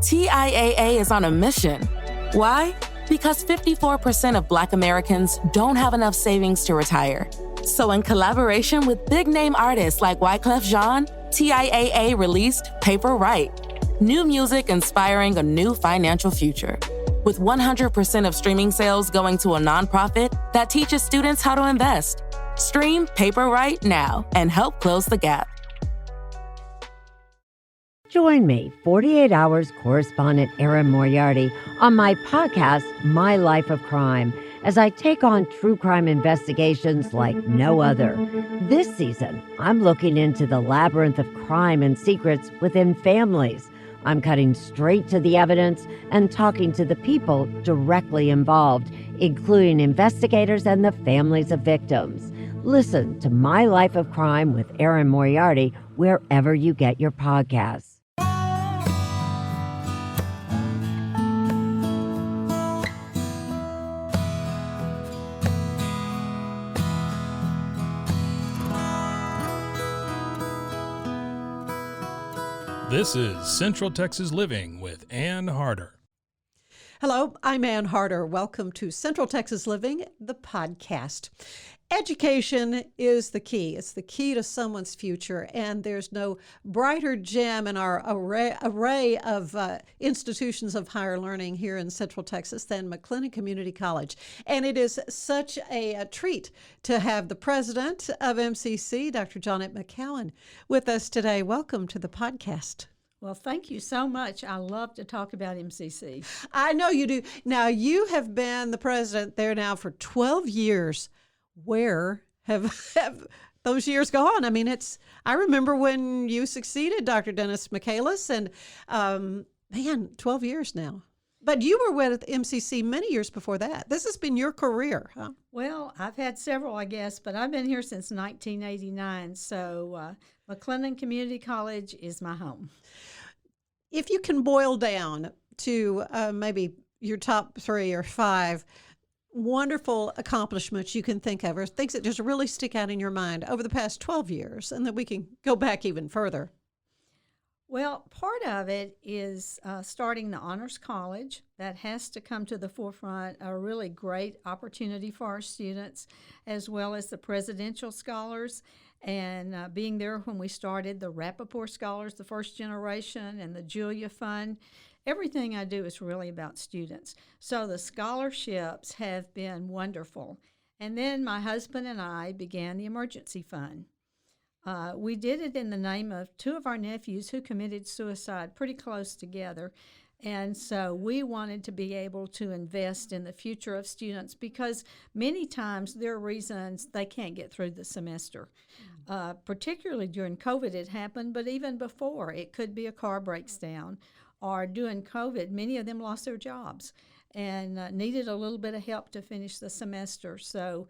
TIAA is on a mission. Why? Because 54% of Black Americans don't have enough savings to retire. So in collaboration with big-name artists like Wyclef Jean, TIAA released Paper Right, new music inspiring a new financial future. With 100% of streaming sales going to a nonprofit that teaches students how to invest. Stream Paper Right now and help close the gap. Join me, 48 Hours correspondent Erin Moriarty, on my podcast, My Life of Crime, as I take on true crime investigations like no other. This season, I'm looking into the labyrinth of crime and secrets within families. I'm cutting straight to the evidence and talking to the people directly involved, including investigators and the families of victims. Listen to My Life of Crime with Erin Moriarty wherever you get your podcasts. This is Central Texas Living with Ann Harder. Hello, I'm Ann Harder. Welcome to Central Texas Living, the podcast. Education is the key. It's the key to someone's future, and there's no brighter gem in our array of institutions of higher learning here in Central Texas than McLennan Community College. And it is such a treat to have the president of MCC, Dr. Johnette McKown, with us today. Welcome to the podcast. Well, thank you so much. I love to talk about MCC. I know you do. Now, you have been the president there now for 12 years. Where have those years gone? I mean, I remember when you succeeded Dr. Dennis Michaelis, and 12 years now. But you were with MCC many years before that. This has been your career, huh? Well, I've had several, I guess, but I've been here since 1989. So McLennan Community College is my home. If you can boil down to maybe your top 3 or 5 wonderful accomplishments you can think of, or things that just really stick out in your mind over the past 12 years, and then we can go back even further. Well, part of it is starting the Honors College. That has to come to the forefront, a really great opportunity for our students, as well as the Presidential Scholars, and being there when we started the Rappaport Scholars, the first generation, and the Julia Fund. Everything I do is really about students. So the scholarships have been wonderful. And then my husband and I began the emergency fund. We did it in the name of 2 of our nephews who committed suicide pretty close together. And so we wanted to be able to invest in the future of students because many times there are reasons they can't get through the semester. Particularly during COVID it happened, but even before, it could be a car breaks down. Or during COVID, many of them lost their jobs and needed a little bit of help to finish the semester. So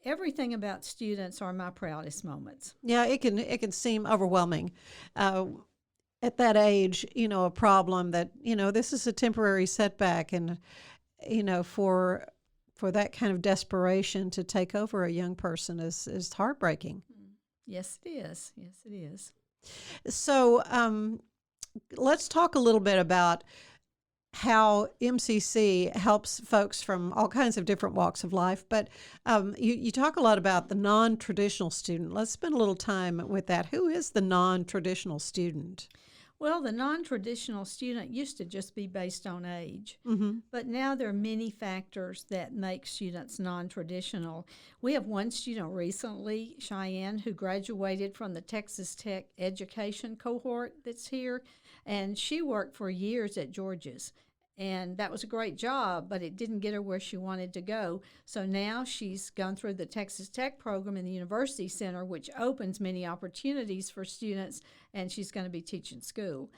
everything about students are my proudest moments. Yeah, it can seem overwhelming. At that age, a problem that, this is a temporary setback, and, for that kind of desperation to take over a young person is heartbreaking. Yes, it is. Yes, it is. So, let's talk a little bit about how MCC helps folks from all kinds of different walks of life. But you talk a lot about the non-traditional student. Let's spend a little time with that. Who is the non-traditional student? Well, the non-traditional student used to just be based on age, but now there are many factors that make students non-traditional. We have one student recently, Cheyenne, who graduated from the Texas Tech education cohort that's here, and she worked for years at George's. And that was a great job, but it didn't get her where she wanted to go. So now she's gone through the Texas Tech program in the University Center, which opens many opportunities for students, and she's going to be teaching school.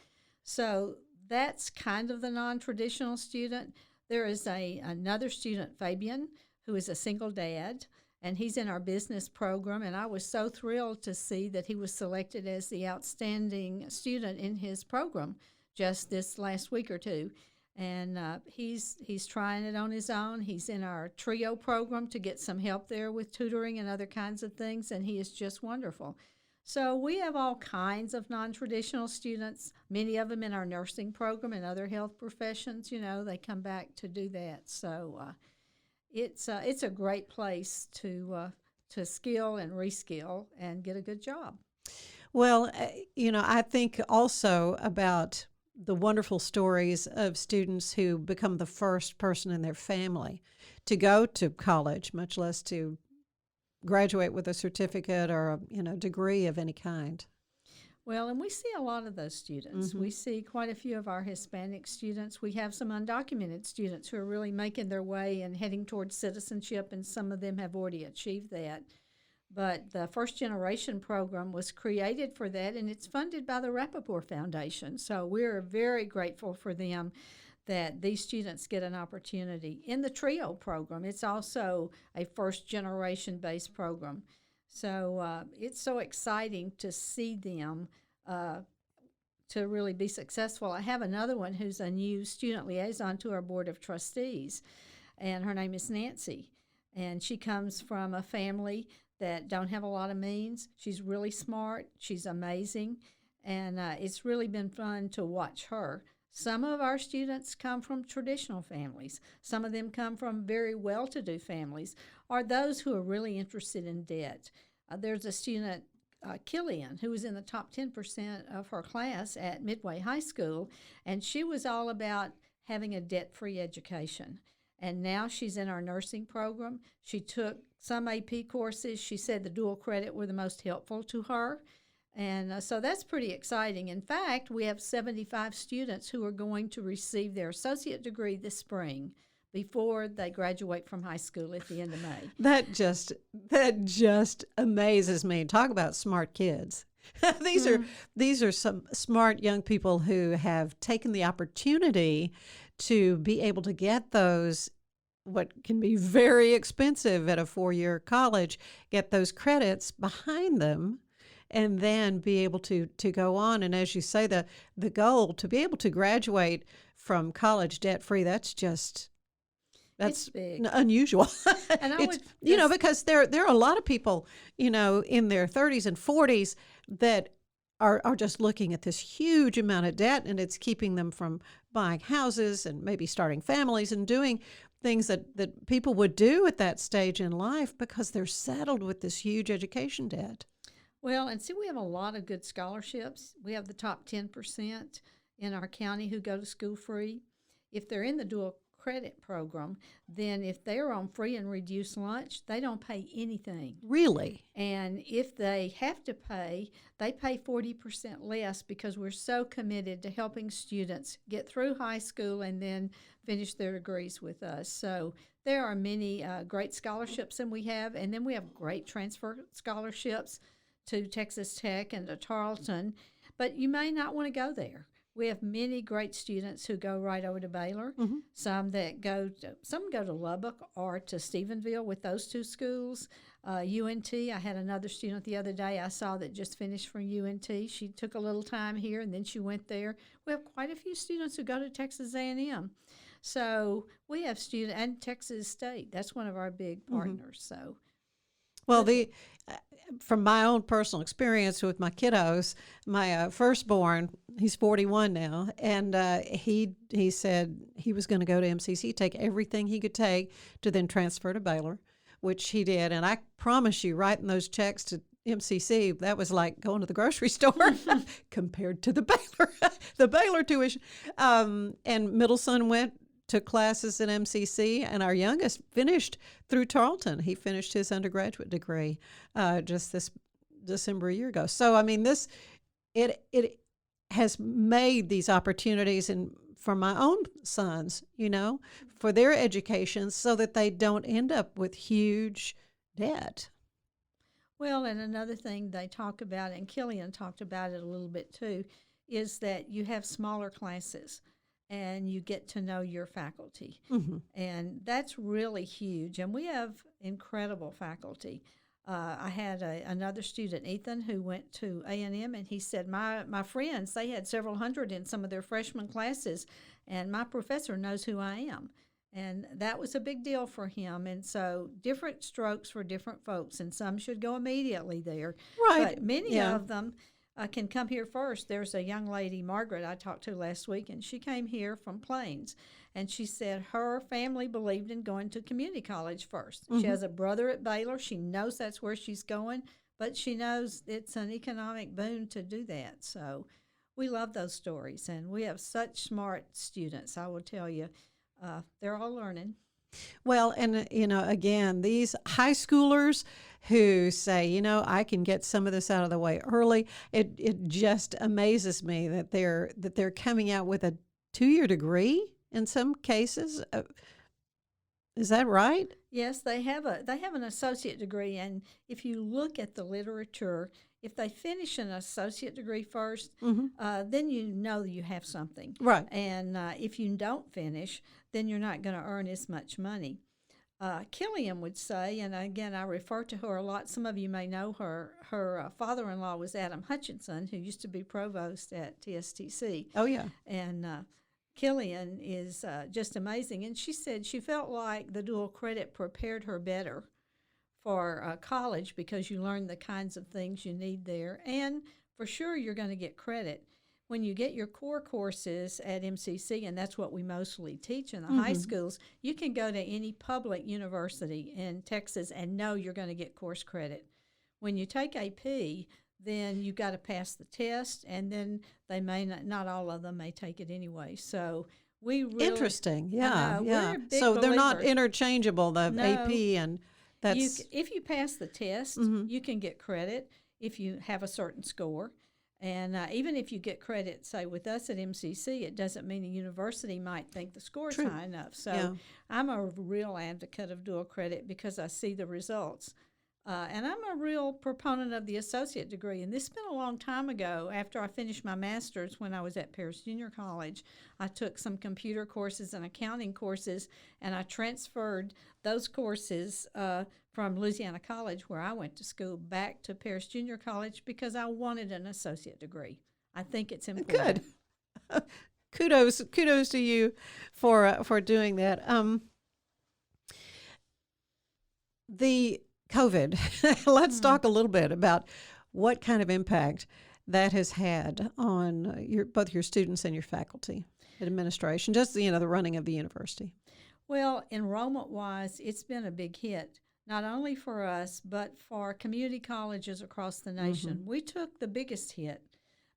So that's kind of the non-traditional student. There is another student, Fabian, who is a single dad, and he's in our business program, and I was so thrilled to see that he was selected as the outstanding student in his program just this last week or two. And he's trying it on his own. He's in our TRIO program to get some help there with tutoring and other kinds of things, and he is just wonderful. So we have all kinds of non-traditional students, many of them in our nursing program and other health professions. They come back to do that. So it's a great place to skill and reskill and get a good job. Well, I think also about the wonderful stories of students who become the first person in their family to go to college, much less to graduate with a certificate or a degree of any kind. Well, and we see a lot of those students. Mm-hmm. We see quite a few of our Hispanic students. We have some undocumented students who are really making their way and heading towards citizenship, and some of them have already achieved that. But the First Generation program was created for that, and it's funded by the Rappaport Foundation. So we're very grateful for them that these students get an opportunity. In the TRIO program, it's also a First Generation based program. So it's so exciting to see them to really be successful. I have another one who's a new student liaison to our Board of Trustees, and her name is Nancy. And she comes from a family that don't have a lot of means. She's really smart. She's amazing. And it's really been fun to watch her. Some of our students come from traditional families. Some of them come from very well-to-do families, or those who are really interested in debt. There's a student, Killian, who was in the top 10% of her class at Midway High School, and she was all about having a debt-free education. And now she's in our nursing program. She took some AP courses. She said the dual credit were the most helpful to her. And so that's pretty exciting. In fact, we have 75 students who are going to receive their associate degree this spring before they graduate from high school at the end of May. That just amazes me. Talk about smart kids. These are some smart young people who have taken the opportunity to be able to get those, what can be very expensive at a 4-year college, get those credits behind them, and then be able to go on. And as you say, the goal to be able to graduate from college debt-free, that's big. Unusual. And I because there are a lot of people, in their 30s and 40s that are just looking at this huge amount of debt, and it's keeping them from buying houses and maybe starting families and doing things that people would do at that stage in life because they're saddled with this huge education debt. Well, and see, we have a lot of good scholarships. We have the top 10% in our county who go to school free. If they're in the dual credit program, then if they're on free and reduced lunch, they don't pay anything. Really? And if they have to pay, they pay 40% less because we're so committed to helping students get through high school and then finish their degrees with us. So there are many great scholarships that we have, and then we have great transfer scholarships to Texas Tech and to Tarleton, but you may not want to go there. We have many great students who go right over to Baylor. Mm-hmm. Some go to Lubbock or to Stephenville with those two schools. UNT, I had another student the other day I saw that just finished from UNT. She took a little time here and then she went there. We have quite a few students who go to Texas A&M. So we have students, and Texas State. That's one of our big partners. Mm-hmm. So, well, from my own personal experience with my kiddos, my firstborn, he's 41 now, and he said he was going to go to MCC, take everything he could take to then transfer to Baylor, which he did. And I promise you, writing those checks to MCC, that was like going to the grocery store compared to the Baylor tuition. And middle son took classes at MCC, and our youngest finished through Tarleton. He finished his undergraduate degree just this December a year ago. So, I mean, it has made these opportunities for my own sons, for their education so that they don't end up with huge debt. Well, and another thing they talk about, and Killian talked about it a little bit too, is that you have smaller classes and you get to know your faculty. Mm-hmm. And that's really huge. And we have incredible faculty. I had another student, Ethan, who went to A&M, and he said, my friends, they had several hundred in some of their freshman classes, and my professor knows who I am. And that was a big deal for him. And so different strokes for different folks, and some should go immediately there. Right. But many Yeah. of them can come here first. There's a young lady, Margaret, I talked to last week, and she came here from Plains. And she said her family believed in going to community college first. She has a brother at Baylor. She knows that's where she's going, but she knows it's an economic boon to do that. So we love those stories, and we have such smart students, I will tell you. They're all learning. Well, and again, these high schoolers who say, I can get some of this out of the way early. It just amazes me that they're coming out with a 2-year degree in some cases. Is that right? Yes, they have an associate degree, and if you look at the literature, if they finish an associate degree first, then you know you have something. Right. And if you don't finish, then you're not going to earn as much money. Killian would say, and again, I refer to her a lot. Some of you may know her. Her father-in-law was Adam Hutchinson, who used to be provost at TSTC. Oh, yeah. And Killian is just amazing. And she said she felt like the dual credit prepared her better for college because you learn the kinds of things you need there. And for sure, you're going to get credit. When you get your core courses at MCC, and that's what we mostly teach in the high schools, you can go to any public university in Texas and know you're going to get course credit. When you take AP, then you got to pass the test, and then they may not all of them may take it anyway. So we really Interesting. Yeah, yeah. we're big So they're not believers. interchangeable, the No. AP, and that's If you pass the test, you can get credit if you have a certain score. And even if you get credit, say, with us at MCC, it doesn't mean a university might think the score's True. high enough. So Yeah. I'm a real advocate of dual credit because I see the results. And I'm a real proponent of the associate degree. And this has been a long time ago. After I finished my master's when I was at Paris Junior College, I took some computer courses and accounting courses, and I transferred those courses from Louisiana College, where I went to school, back to Paris Junior College because I wanted an associate degree. I think it's important. good. Kudos to you for doing that. The COVID. Let's talk a little bit about what kind of impact that has had on both your students and your faculty and administration, just the running of the university. Well, enrollment-wise, it's been a big hit, not only for us, but for community colleges across the nation. We took the biggest hit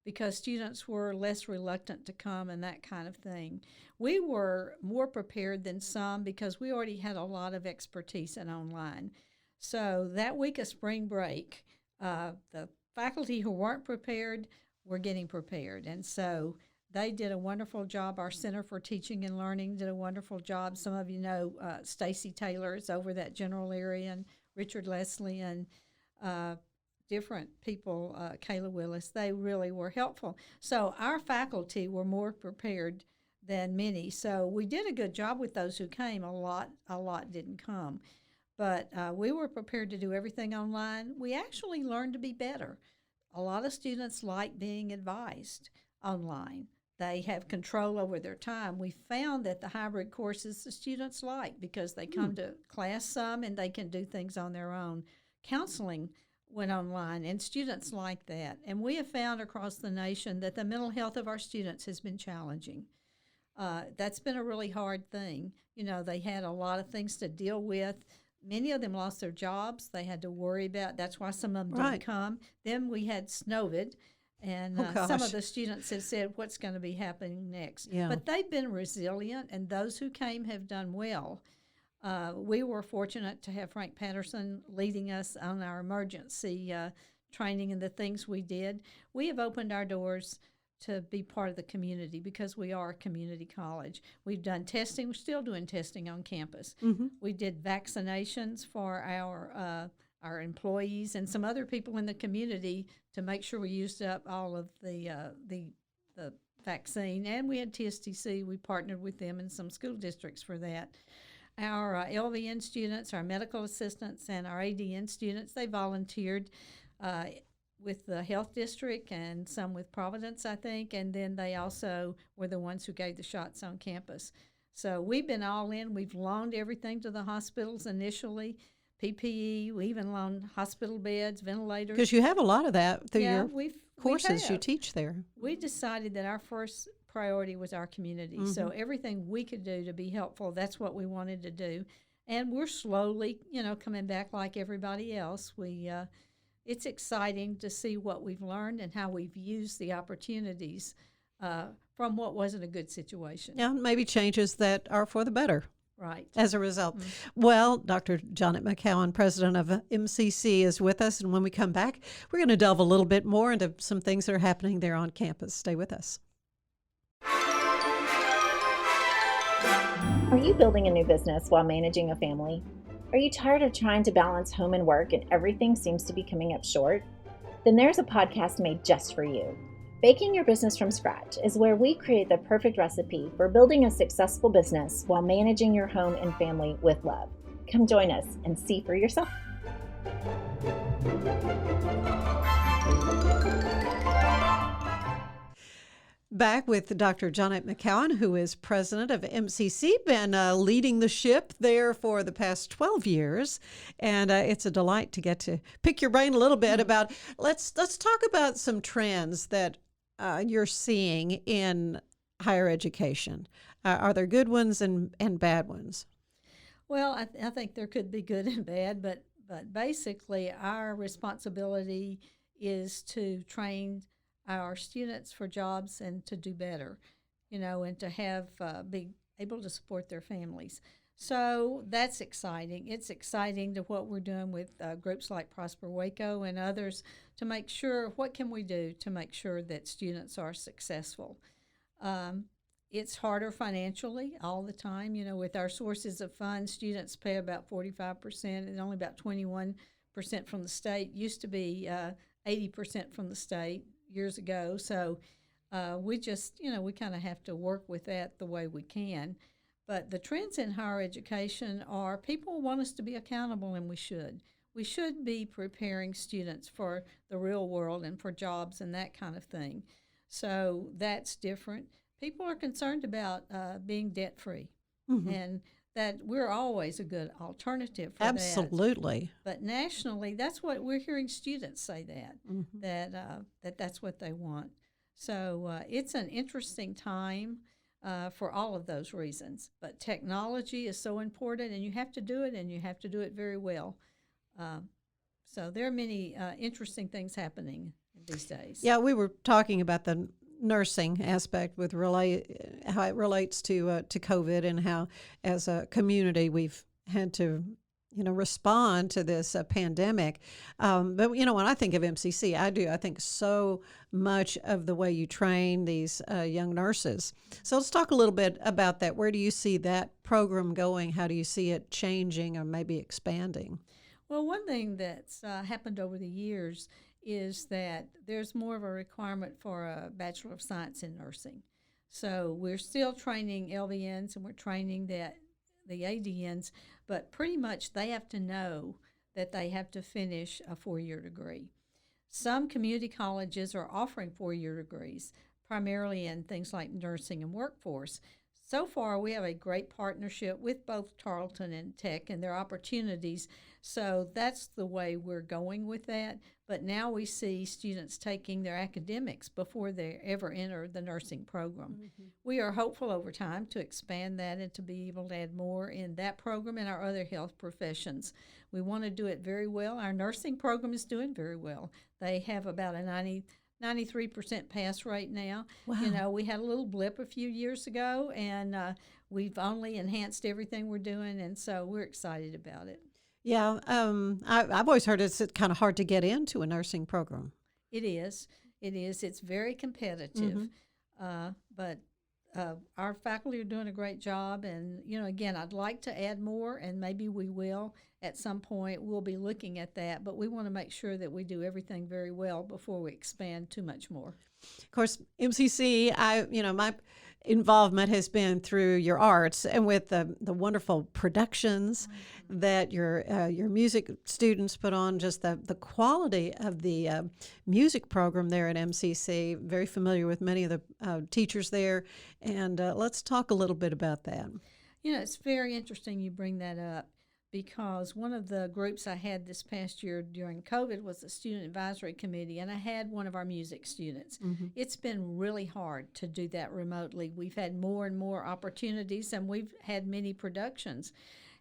because students were less reluctant to come and that kind of thing. We were more prepared than some because we already had a lot of expertise in online. So that week of spring break, the faculty who weren't prepared were getting prepared. And so they did a wonderful job. Our Center for Teaching and Learning did a wonderful job. Some of you know Stacy Taylor is over that general area, and Richard Leslie, and different people, Kayla Willis. They really were helpful. So our faculty were more prepared than many. So we did a good job with those who came. A lot didn't come. But we were prepared to do everything online. We actually learned to be better. A lot of students like being advised online. They have control over their time. We found that the hybrid courses the students like because they come to class some and they can do things on their own. Counseling went online, and students like that. And we have found across the nation that the mental health of our students has been challenging. That's been a really hard thing. They had a lot of things to deal with. Many of them lost their jobs. They had to worry about. That's why some of them didn't come. Then we had Snowvid, and some of the students have said, what's going to be happening next? Yeah. But they've been resilient, and those who came have done well. We were fortunate to have Frank Patterson leading us on our emergency training and the things we did. We have opened our doors to be part of the community because we are a community college. We've done testing. We're still doing testing on campus. We did vaccinations for our employees and some other people in the community to make sure we used up all of the vaccine. And we had TSTC. We partnered with them in some school districts for that. Our LVN students, our medical assistants, and our ADN students, they volunteered with the health district and some with Providence, I think, and then they also were the ones who gave the shots on campus. So we've been all in. We've loaned everything to the hospitals initially, PPE. We even loaned hospital beds, ventilators. Because you have a lot of that through your we courses you have. teach there. We decided that our first priority was our community. So everything we could do to be helpful, that's what we wanted to do. And we're slowly, coming back like everybody else. It's exciting to see what we've learned and how we've used the opportunities from what wasn't a good situation. Yeah, maybe changes that are for the better. Right. As a result. Well, Dr. Johnette McKown, president of MCC, is with us. And when we come back, we're going to delve a little bit more into some things that are happening there on campus. Stay with us. Are you building a new business while managing a family? Are you tired of trying to balance home and work and everything seems to be coming up short? Then there's a podcast made just for you. Baking Your Business from Scratch is where we create the perfect recipe for building a successful business while managing your home and family with love. Come join us and see for yourself. Back with Dr. Johnette McKown, who is president of MCC, been leading the ship there for the past 12 years. And it's a delight to get to pick your brain a little bit about, let's talk about some trends that you're seeing in higher education. Are there good ones and bad ones? Well, I think there could be good and bad, but basically our responsibility is to train our students for jobs and to do better, and to have be able to support their families. So that's exciting. It's exciting to what we're doing with groups like Prosper Waco and others to make sure, what can we do to make sure that students are successful? It's harder financially all the time. With our sources of funds, students pay about 45% and only about 21% from the state. Used to be 80% from the state years ago. So we just, we kind of have to work with that the way we can. But the trends in higher education are people want us to be accountable, and we should. We should be preparing students for the real world and for jobs and that kind of thing. So that's different. People are concerned about being debt-free, and that we're always a good alternative for that. Absolutely. But nationally, that's what we're hearing students say that's what they want. So it's an interesting time for all of those reasons. But technology is so important, and you have to do it, and you have to do it very well. So there are many interesting things happening these days. Yeah, we were talking about the nursing aspect with how it relates to COVID, and how as a community we've had to respond to this pandemic. But when I think of MCC, I think so much of the way you train these young nurses. So let's talk a little bit about that. Where do you see that program going? How do you see it changing or maybe expanding? Well, one thing that's happened over the years is that there's more of a requirement for a Bachelor of Science in Nursing. So we're still training LVNs and we're training the ADNs, but pretty much they have to know that they have to finish a 4-year degree. Some community colleges are offering 4-year degrees, primarily in things like nursing and workforce. So far, we have a great partnership with both Tarleton and Tech and their opportunities. So that's the way we're going with that. But now we see students taking their academics before they ever enter the nursing program. We are hopeful over time to expand that and to be able to add more in that program and our other health professions. We want to do it very well. Our nursing program is doing very well. They have about a 93% pass rate now. Wow. We had a little blip a few years ago, and we've only enhanced everything we're doing, and so we're excited about it. Yeah, I've always heard it's kind of hard to get into a nursing program. It is. It's very competitive, but our faculty are doing a great job, and again, I'd like to add more, and maybe we will at some point. We'll be looking at that, but we want to make sure that we do everything very well before we expand too much more. Of course, MCC, involvement has been through your arts and with the wonderful productions that your music students put on, just the quality of the music program there at MCC. Very familiar with many of the teachers there, and let's talk a little bit about that. It's very interesting you bring that up, because one of the groups I had this past year during COVID was the Student Advisory Committee, and I had one of our music students. It's been really hard to do that remotely. We've had more and more opportunities, and we've had many productions,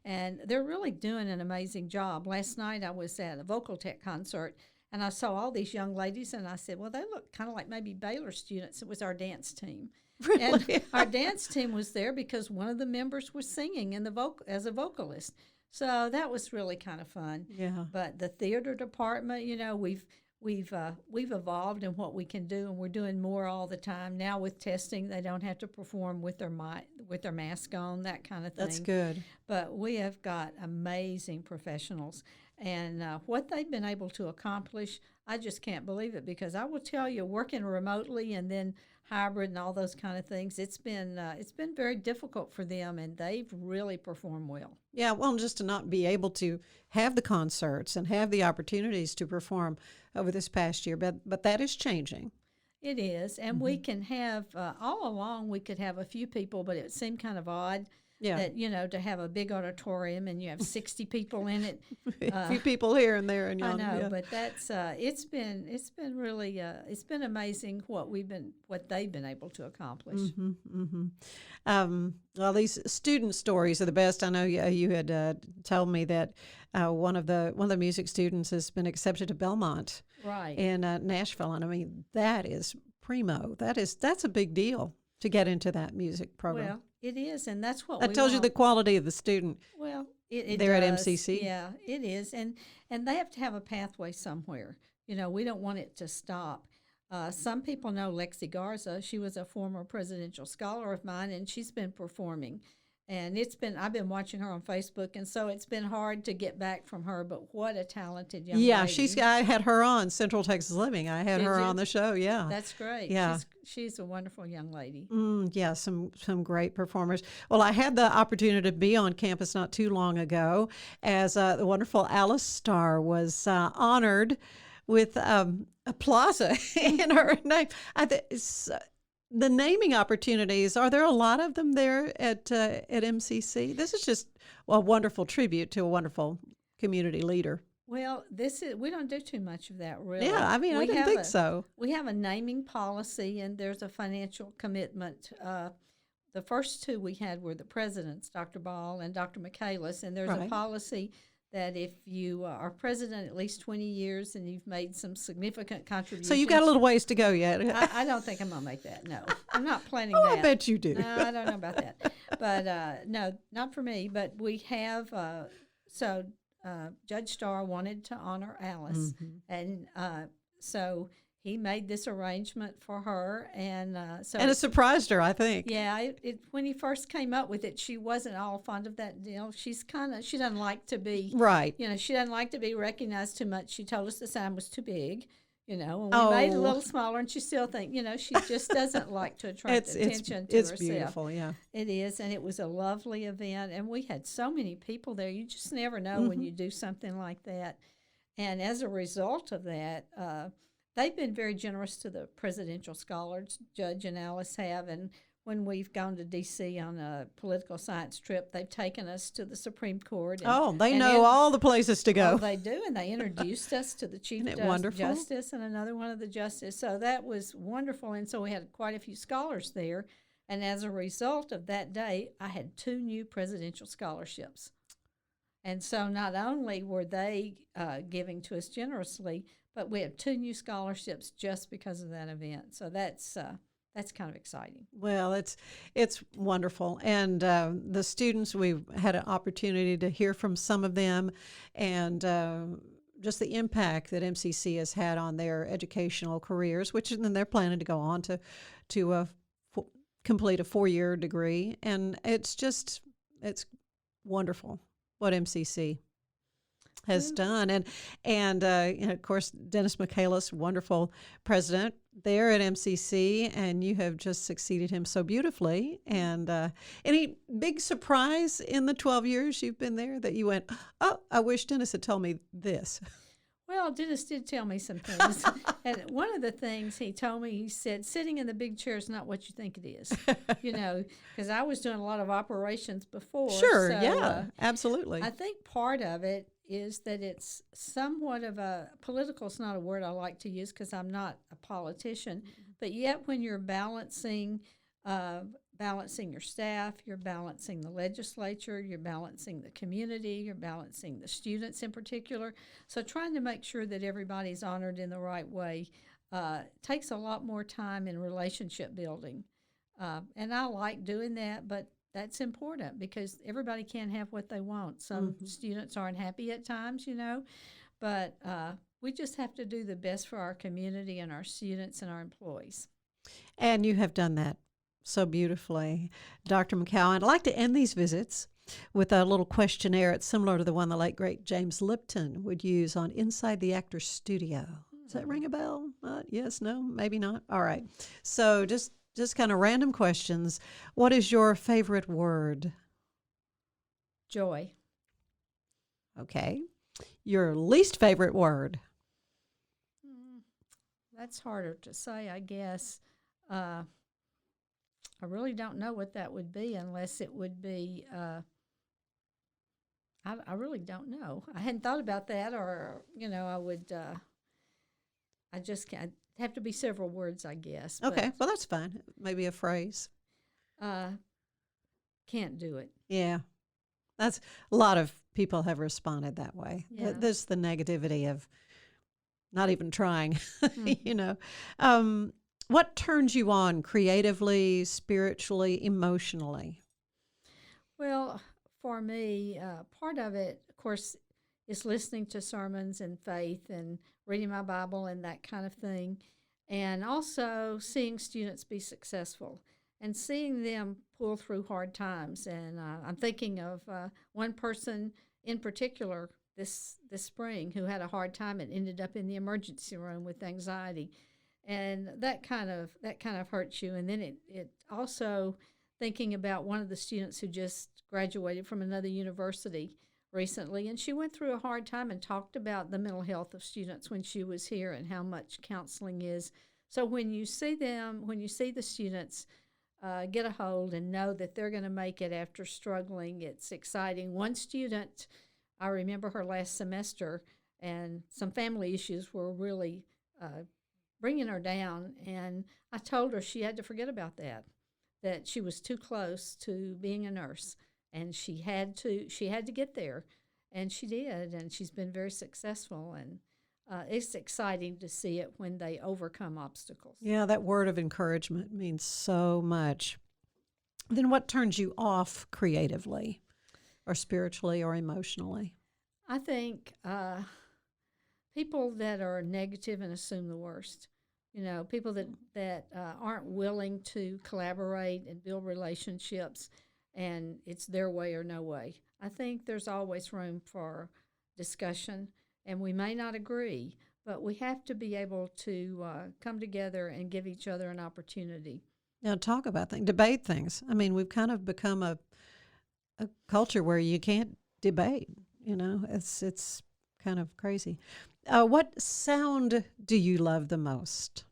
and they're really doing an amazing job. Last night I was at a Vocal Tech concert, and I saw all these young ladies, and I said, well, they look kind of like maybe Baylor students. It was our dance team. Really? And our dance team was there because one of the members was singing in the as a vocalist. So that was really kind of fun. Yeah. But the theater department, we've evolved in what we can do, and we're doing more all the time now with testing. They don't have to perform with their mask on, that kind of thing. That's good. But we have got amazing professionals, and what they've been able to accomplish, I just can't believe it. Because I will tell you, working remotely and then hybrid and all those kind of things, it's been very difficult for them, and they've really performed well. Yeah, well, just to not be able to have the concerts and have the opportunities to perform over this past year, but that is changing. It is, and we can have, all along we could have a few people, but it seemed kind of odd that, to have a big auditorium and you have 60 people in it. A few people here and there. And I know, but that's, it's been really, it's been amazing what they've been able to accomplish. Well, these student stories are the best. I know you had told me that one of the music students has been accepted to Belmont, right, in Nashville, and I mean that is primo. That's a big deal to get into that music program. Well, it is, and that's what that tells you the quality of the student. Well, it there does. At MCC. Yeah, it is, and they have to have a pathway somewhere. We don't want it to stop. Some people know Lexi Garza. She was a former presidential scholar of mine, and she's been performing. And I've been watching her on Facebook, and so it's been hard to get back from her, but what a talented young lady. I had her on Central Texas Living. I had her on the show, yeah. That's great. Yeah. She's a wonderful young lady. Yeah, some great performers. Well, I had the opportunity to be on campus not too long ago as the wonderful Alice Starr was honored with a plaza in her name. The naming opportunities, are there a lot of them there at MCC? This is just a wonderful tribute to a wonderful community leader. Well, we don't do too much of that, really. Yeah, I mean, I didn't think so. We have a naming policy, and there's a financial commitment. The first two we had were the presidents, Dr. Ball and Dr. Michaelis, and there's a policy that if you are president at least 20 years and you've made some significant contributions. So you got a little ways to go yet. I don't think I'm going to make that, no. I'm not planning that. I bet you do. No, I don't know about that. But no, not for me. But we have, Judge Starr wanted to honor Alice. And so he made this arrangement for her, and and it surprised her, I think. Yeah, when he first came up with it, she wasn't all fond of that deal. She doesn't like to be right. She doesn't like to be recognized too much. She told us the sign was too big, and we made it a little smaller, and she still thinks, she just doesn't like to attract attention to herself. It's beautiful, yeah. It is, and it was a lovely event, and we had so many people there. You just never know when you do something like that, and as a result of that. They've been very generous to the presidential scholars, Judge and Alice have, and when we've gone to D.C. on a political science trip, they've taken us to the Supreme Court. They know all the places to go. Oh, they do, and they introduced us to the Chief Justice and another one of the justices. So that was wonderful, and so we had quite a few scholars there, and as a result of that day, I had 2 new presidential scholarships. And so not only were they giving to us generously, but we have 2 new scholarships just because of that event. So that's kind of exciting. Well, it's wonderful. And the students, we've had an opportunity to hear from some of them, and just the impact that MCC has had on their educational careers, which then they're planning to go on to complete a 4-year degree. And it's wonderful what MCC has done. And of course, Dennis Michaelis, wonderful president there at MCC, and you have just succeeded him so beautifully. And any big surprise in the 12 years you've been there that you went, oh, I wish Dennis had told me this? Well, Dennis did tell me some things. And one of the things he told me, he said, sitting in the big chair is not what you think it is, because I was doing a lot of operations before. Sure, so, yeah, absolutely. I think part of it is that it's somewhat of a, political is not a word I like to use because I'm not a politician, but yet when you're balancing your staff, you're balancing the legislature, you're balancing the community, you're balancing the students in particular. So trying to make sure that everybody's honored in the right way takes a lot more time in relationship building. And I like doing that, but that's important because everybody can't have what they want. Some students aren't happy at times, but we just have to do the best for our community and our students and our employees. And you have done that so beautifully, Dr. McKown. I'd like to end these visits with a little questionnaire. It's similar to the one the late, great James Lipton would use on Inside the Actor's Studio. Does that ring a bell? Yes, no, maybe not. All right. So just kind of random questions. What is your favorite word? Joy. Okay. Your least favorite word? That's harder to say, I guess. I really don't know what that would be unless it would be, I really don't know. I hadn't thought about that, or, I would, I just can't. Have to be several words, I guess. Okay, well, that's fine. Maybe a phrase. Can't do it. Yeah. That's a lot of people have responded that way. Yeah. There's the negativity of not even trying, What turns you on creatively, spiritually, emotionally? Well, for me, part of it, of course, is listening to sermons and faith and reading my Bible and that kind of thing. And also seeing students be successful and seeing them pull through hard times. And I'm thinking of one person in particular this spring who had a hard time and ended up in the emergency room with anxiety. And that kind of hurts you. And then it also thinking about one of the students who just graduated from another university recently, and she went through a hard time and talked about the mental health of students when she was here and how much counseling is. So when you see the students get a hold and know that they're going to make it after struggling, it's exciting. One student, I remember her last semester, and some family issues were really bringing her down, and I told her she had to forget about that she was too close to being a nurse, and she had to get there, and she did, and she's been very successful, and it's exciting to see it when they overcome obstacles. Yeah, that word of encouragement means so much. Then what turns you off creatively or spiritually or emotionally? I think people that are negative and assume the worst. People that aren't willing to collaborate and build relationships, and it's their way or no way. I think there's always room for discussion, and we may not agree, but we have to be able to come together and give each other an opportunity. Now, talk about things, debate things. I mean, we've kind of become a culture where you can't debate. It's kind of crazy. What sound do you love the most?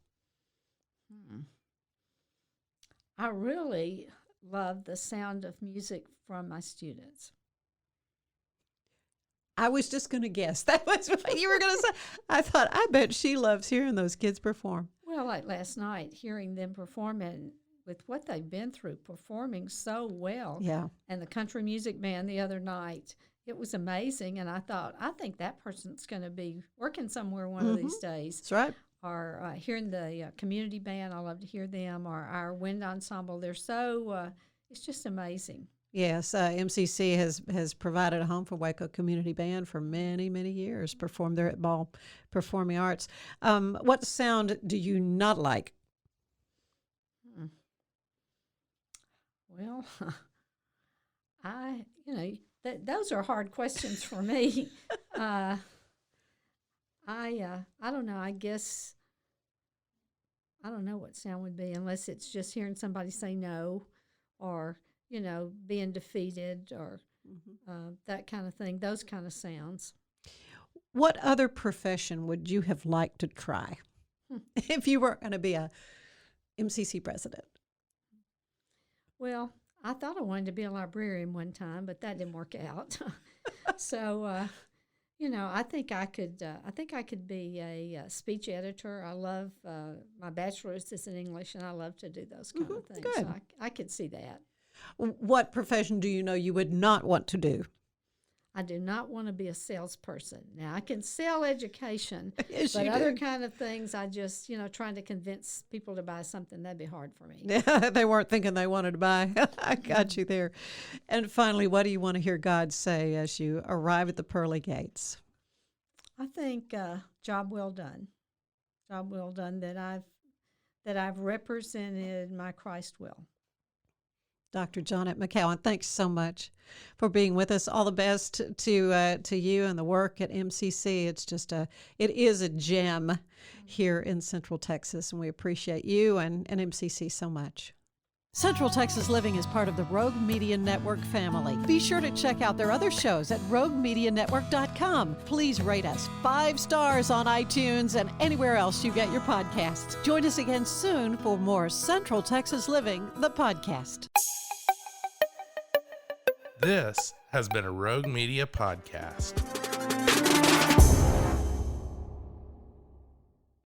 I really love the sound of music from my students. I was just going to guess that was what you were going to say. I thought, I bet she loves hearing those kids perform. Well, like last night, hearing them perform and with what they've been through, performing so well. Yeah. And the country music band the other night, it was amazing. And I thought, I think that person's going to be working somewhere one of these days. That's right. Or hearing the community band, I love to hear them, or our wind ensemble. They're so, it's just amazing. Yes, MCC has provided a home for Waco Community Band for many, many years, performed there at Ball Performing Arts. What sound do you not like? Well, those are hard questions for me. I don't know. I guess I don't know what sound would be unless it's just hearing somebody say no, or being defeated, or that kind of thing. Those kind of sounds. What other profession would you have liked to try if you were going to be a MCC president? Well, I thought I wanted to be a librarian one time, but that didn't work out. So, I think I could be a speech editor. I love my bachelor's is in English, and I love to do those kind of things. Good. So I could see that. What profession do you know you would not want to do? I do not want to be a salesperson. Now, I can sell education, Yes, but you other do. kind of things, I just, trying to convince people to buy something, that'd be hard for me. Yeah, they weren't thinking they wanted to buy. I got you there. And finally, what do you want to hear God say as you arrive at the pearly gates? I think job well done. Job well done that I've represented my Christ will. Dr. Johnette McKown, thanks so much for being with us. All the best to you and the work at MCC. It is a gem here in Central Texas, and we appreciate you and MCC so much. Central Texas Living is part of the Rogue Media Network family. Be sure to check out their other shows at roguemedianetwork.com. Please rate us 5 stars on iTunes and anywhere else you get your podcasts. Join us again soon for more Central Texas Living, the podcast. This has been a Rogue Media podcast.